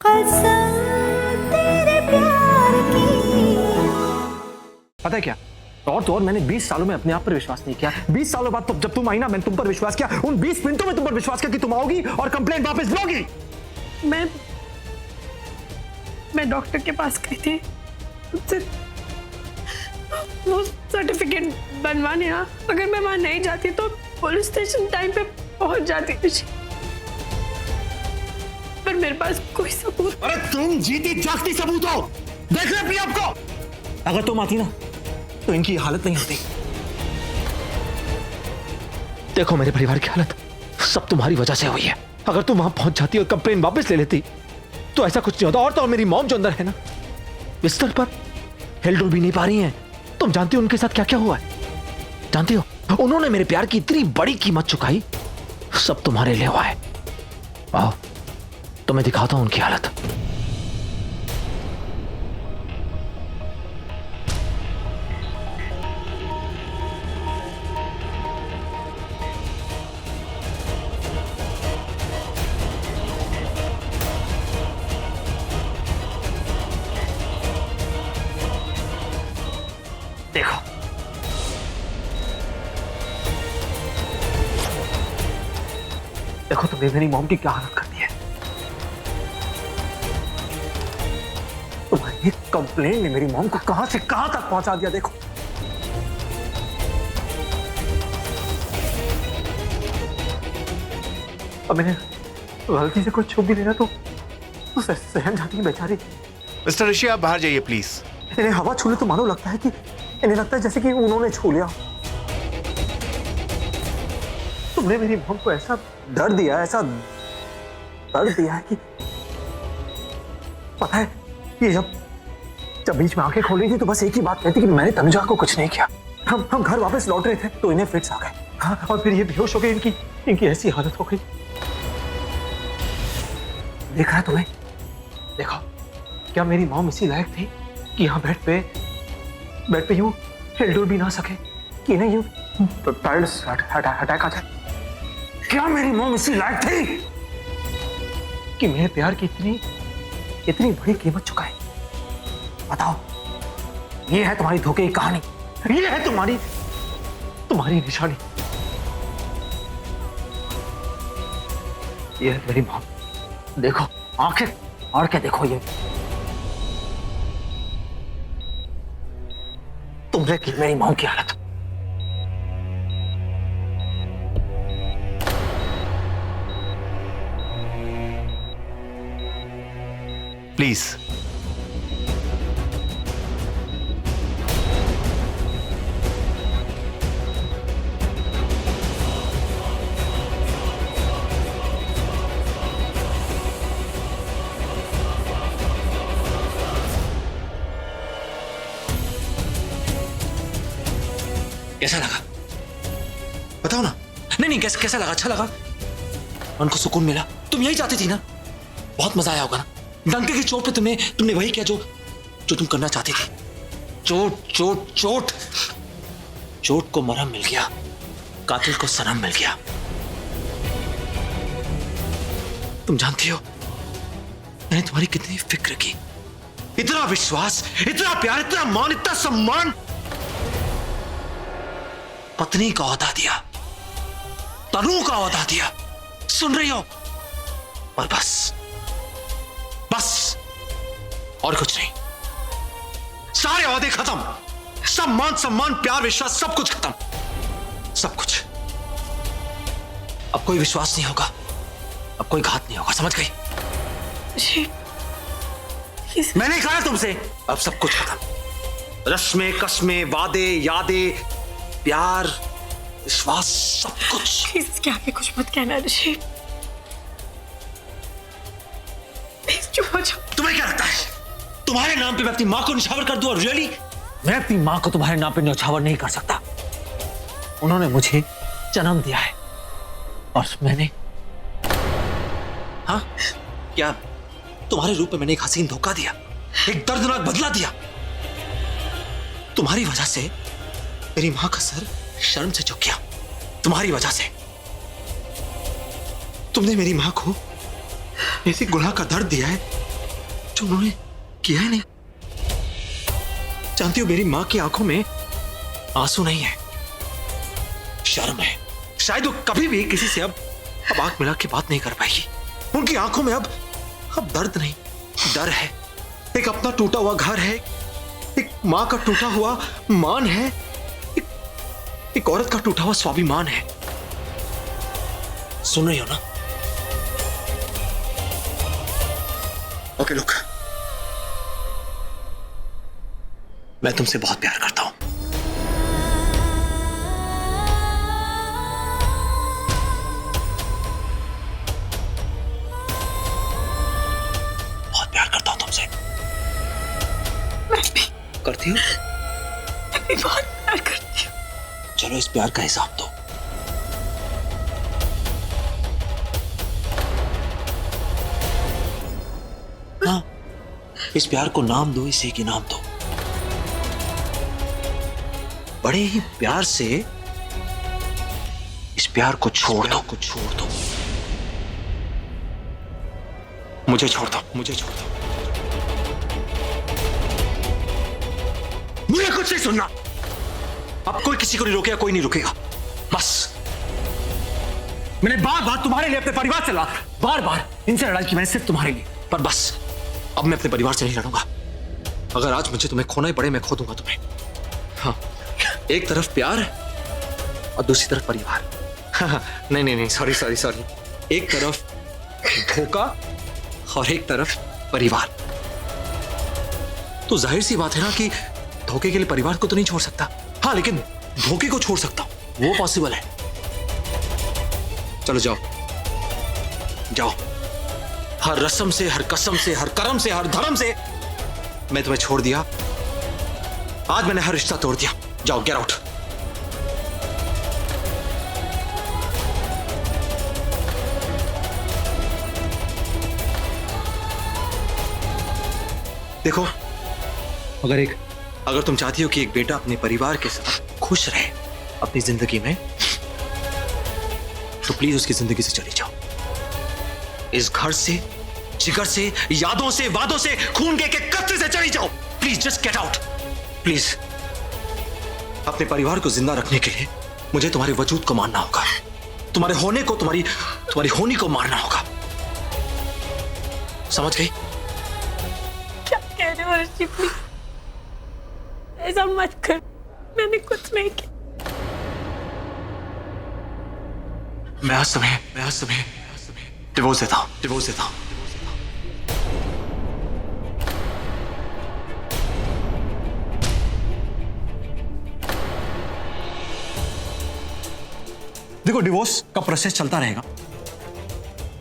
कसम तेरे प्यार की। पता है क्या, और तो और मैंने 20 सालों में अपने आप पर विश्वास नहीं किया। 20 सालों बाद तो जब तुम आई ना, मैंने तुम पर विश्वास किया। उन 20 मिनटों में तुम पर विश्वास किया कि तुम आओगी और कंप्लेंट वापस लोगी। मैं डॉक्टर के पास गई थी, उससे वो सर्टिफिकेट बनवाने। अगर मैं वहां नहीं जाती तो पुलिस स्टेशन टाइम पे पहुंच जाती थी, पर मेरे पास कोई सबूत। अरे तुम जीती जागती सबूत हो, देख रहे अपने आपको। अगर तुम आती ना तो इनकी हालत नहीं होती। देखो मेरे परिवार की हालत सब तुम्हारी वजह से हुई है। अगर तुम वहां पहुंच जाती और कंप्लेन वापस ले लेती तो ऐसा कुछ नहीं होता। और तो और मेरी मॉम जो अंदर है ना, बिस्तर पर हिल-डुल भी नहीं पा रही हैं। तुम जानती हो उनके साथ क्या क्या हुआ है? जानती हो, उन्होंने मेरे प्यार की इतनी बड़ी कीमत चुकाई, सब तुम्हारे लिए हुआ है। आओ तुम्हें दिखाता हूं उनकी हालत। देखो देखो तुमने मेरी मॉम की क्या हालत कर दी है। तुम्हारी कंप्लेन ने मेरी मॉम को कहां से कहां तक पहुंचा दिया। देखो अब मैंने गलती से कोई छू भी लेना तो सहम जाती है बेचारी। मिस्टर ऋषि, आप बाहर जाइए प्लीज। इन्हें हवा छूले तो मानो लगता है कि इन्हें लगता है जैसे कि उन्होंने छू लिया। तुमने मेरी मॉम को ऐसा दर्द दिया, ऐसा दर्द दिया है कि पता है, ये जब बीच में आंखें खोल रही थी तो बस एक ही बात कहती कि मैंने तनुजा को कुछ नहीं किया। हम घर वापस लौट रहे थे तो इन्हें फिट्स आ गए। हाँ, और फिर ये बेहोश हो गए। इनकी ऐसी हालत हो गई। देखा है तुम्हें? देखो, क्या मेरी मॉम इसी लायक थी कि यहाँ बेड पे यूं हिल-डुल भी ना सके, कि नहीं यूं पैड्स अटैक आ जाए? क्या मेरी मॉम इसी लायक थी कि मेरे प्यार की इतनी बड़ी कीमत चुकाए? बताओ, ये है तुम्हारी धोखे की कहानी, ये है तुम्हारी निशानी, ये है मेरी मॉम। देखो, आंखें फाड़ के देखो, ये तुमने की मेरी मॉम की हालत। प्लीज। कैसा लगा बताओ ना। नहीं, कैसा लगा? अच्छा लगा? मन को सुकून मिला? तुम यही चाहती थी ना? बहुत मजा आया होगा ना? डंके की चोट पे तुमने वही किया जो तुम करना चाहती थी। चोट को मरहम मिल गया, कातिल को सनम मिल गया। तुम जानती हो मैंने तुम्हारी कितनी फिक्र की, इतना विश्वास, इतना प्यार, इतना मान, इतना सम्मान। पत्नी का ओहदा दिया, तनु का ओहदा दिया, सुन रही हो? और बस और कुछ नहीं। सारे ओहदे खत्म, सब मान सम्मान, प्यार, विश्वास, सब कुछ खत्म, सब कुछ। अब कोई विश्वास नहीं होगा, अब कोई घात नहीं होगा, समझ गई? मैंने कहा तुमसे, अब सब कुछ खत्म। रस्में, कस्में, वादे, यादें, प्यार, विश्वास, सब कुछ। इसके आगे कुछ मत कहना ऋषि, चुप हो जाओ। तुम्हें क्या लगता है तुम्हारे नाम पे मैं अपनी मां को निछावर कर दूं? और रियली मैं अपनी मां को तुम्हारे नाम पे निछावर नहीं कर सकता। उन्होंने मुझे जन्म दिया है और मैंने, हाँ, क्या तुम्हारे रूप में मैंने एक हसीन धोखा दिया, एक दर्दनाक बदला दिया। तुम्हारी वजह से मेरी मां का सर शर्म से झुक गया, तुम्हारी वजह से। तुमने मेरी मां को ऐसी गुनाह का दर्द दिया है जो उन्होंने किया ही नहीं। जानती हो मेरी माँ की आंखों में आंसू नहीं है, शर्म है। शायद वो कभी भी किसी से अब आंख मिला के बात नहीं कर पाएगी। उनकी आंखों में अब दर्द नहीं, डर है। एक अपना टूटा हुआ घर है, एक माँ का टूटा हुआ मान है, एक औरत का टूटा हुआ स्वाभिमान है। सुन रही हो ना? ओके लुक, मैं तुमसे बहुत प्यार करता हूं। बहुत प्यार करता हूं तुमसे। मैं भी करती हो? बहुत प्यार करती हूँ। चलो इस प्यार का हिसाब दो। हाँ, इस प्यार को नाम दो, इसे की नाम दो। बड़े ही प्यार से इस प्यार को छोड़ दो, मुझे छोड़ दो, मुझे छोड़ दो। मुझे कुछ नहीं सुनना। अब कोई किसी को नहीं रोकेगा, कोई नहीं रुकेगा। बस मैंने बार बार तुम्हारे लिए अपने परिवार से लड़ा, बार बार इनसे लड़ाई की मैंने सिर्फ तुम्हारे लिए। पर बस अब मैं अपने परिवार से नहीं लड़ूंगा। अगर आज मुझे तुम्हें खोना ही पड़े, मैं खो दूंगा तुम्हें। हाँ, एक तरफ प्यार और दूसरी तरफ परिवार। नहीं नहीं नहीं, सॉरी सॉरी सॉरी। एक तरफ धोखा और एक तरफ परिवार। तो जाहिर सी बात है ना कि धोखे के लिए परिवार को तो नहीं छोड़ सकता। हाँ, लेकिन धोखे को छोड़ सकता हूं, वो पॉसिबल है। चलो जाओ जाओ। हर रस्म से, हर कसम से, हर कर्म से, हर धर्म से मैं तुम्हें छोड़ दिया। आज मैंने हर रिश्ता तोड़ दिया। जाओ, गेट आउट। देखो, अगर तुम चाहती हो कि एक बेटा अपने परिवार के साथ खुश रहे अपनी जिंदगी में, तो प्लीज उसकी जिंदगी से चली जाओ। इस घर से, जिगर से, यादों से, वादों से, खून के कत्थे से चली जाओ। Please just get out, please. अपने परिवार को जिंदा रखने के लिए मुझे तुम्हारे वजूद को मानना होगा, तुम्हारे होने को, तुम्हारी होनी को मानना होगा। समझ गई? क्या कह रहे हो ऋषि? प्लीज ऐसा मत कर, मैंने कुछ नहीं किया। मैं आज तुम्हें डिवोर्स देता हूं। देखो, डिवोर्स का प्रोसेस चलता रहेगा,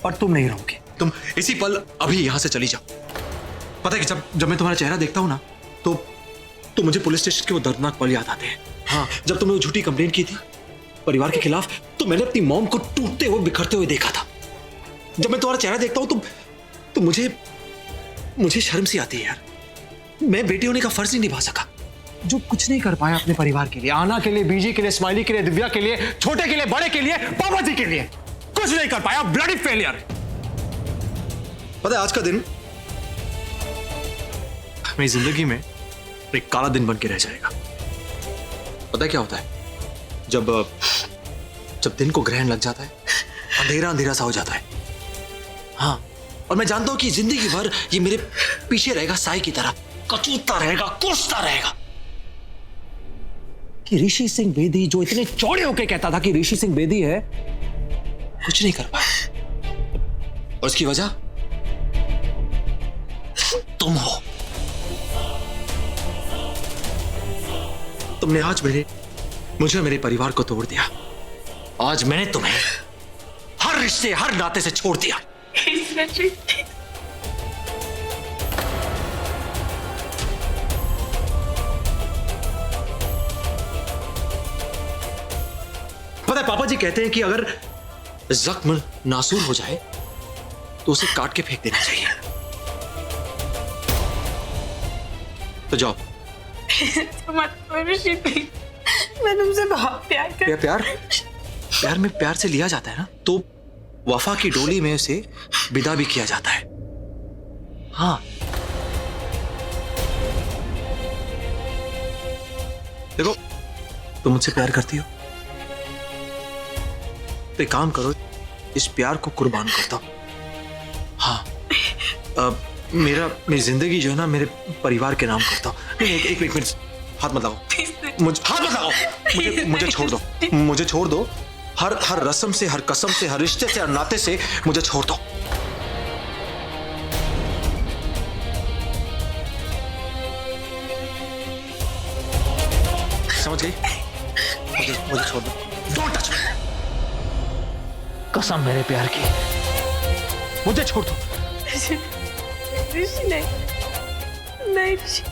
पर तुम नहीं रहोगे। तुम इसी पल अभी यहां से चली जाओ। पता है कि जब मैं तुम्हारा चेहरा देखता हूं ना, तो मुझे पुलिस स्टेशन के वो दर्दनाक पल याद आते हैं। हाँ, जब तुमने वो झूठी कंप्लेन की थी परिवार के खिलाफ, तो मैंने अपनी मॉम को टूटते हुए, बिखरते हुए देखा था। जब मैं तुम्हारा चेहरा देखता हूं तो मुझे शर्म सी आती है यार। मैं बेटी होने का फर्ज नहीं निभा सका, जो कुछ नहीं कर पाया अपने परिवार के लिए, आना के लिए, बीजी के लिए, स्माइली के लिए, दिव्या के लिए, छोटे के लिए, बड़े के लिए, पापा जी के लिए, कुछ नहीं कर पाया। Bloody failure. पता है, आज का दिन मेरी जिंदगी में एक काला दिन बन के रह जाएगा। पता है क्या होता है? जब दिन को ग्रहण लग जाता है, अंधेरा सा हो जाता है। हाँ, और मैं जानता हूं कि जिंदगी भर ये मेरे पीछे रहेगा, साई की तरह कचूता रहेगा, कोसता रहेगा कि ऋषि सिंह बेदी, जो इतने चौड़े होके कहता था कि ऋषि सिंह बेदी है, कुछ नहीं कर पाया। और उसकी वजह तुम हो। तुमने आज मुझे और मेरे परिवार को तोड़ दिया। आज मैंने तुम्हें हर रिश्ते, हर नाते से छोड़ दिया। पता है, पापा जी कहते हैं कि अगर जख्म नासूर हो जाए तो उसे काट के फेंक देना चाहिए। तो जाओ। मत करो ऋषि, मैं तुमसे बहुत प्यार करती हूँ। प्यार में प्यार से लिया जाता है ना, तो वफा की डोली में उसे विदा भी किया जाता है। हाँ, देखो, तुम मुझसे प्यार करती हो तो एक काम करो, इस प्यार को कुर्बान कर दो। हाँ, मेरी जिंदगी जो है ना मेरे परिवार के नाम करता हूँ। नहीं, एक मिनट, हाथ मत लगाओ, हाथ मत लगाओ, मुझे छोड़ दो, मुझे छोड़ दो। हर रस्म से, हर कसम से, हर रिश्ते से, हर नाते से मुझे छोड़ दो। समझ गई? मुझे छोड़ दो। Don't touch me. कसम मेरे प्यार की, मुझे छोड़ दो। ऋषि नहीं, नहीं ऋषि।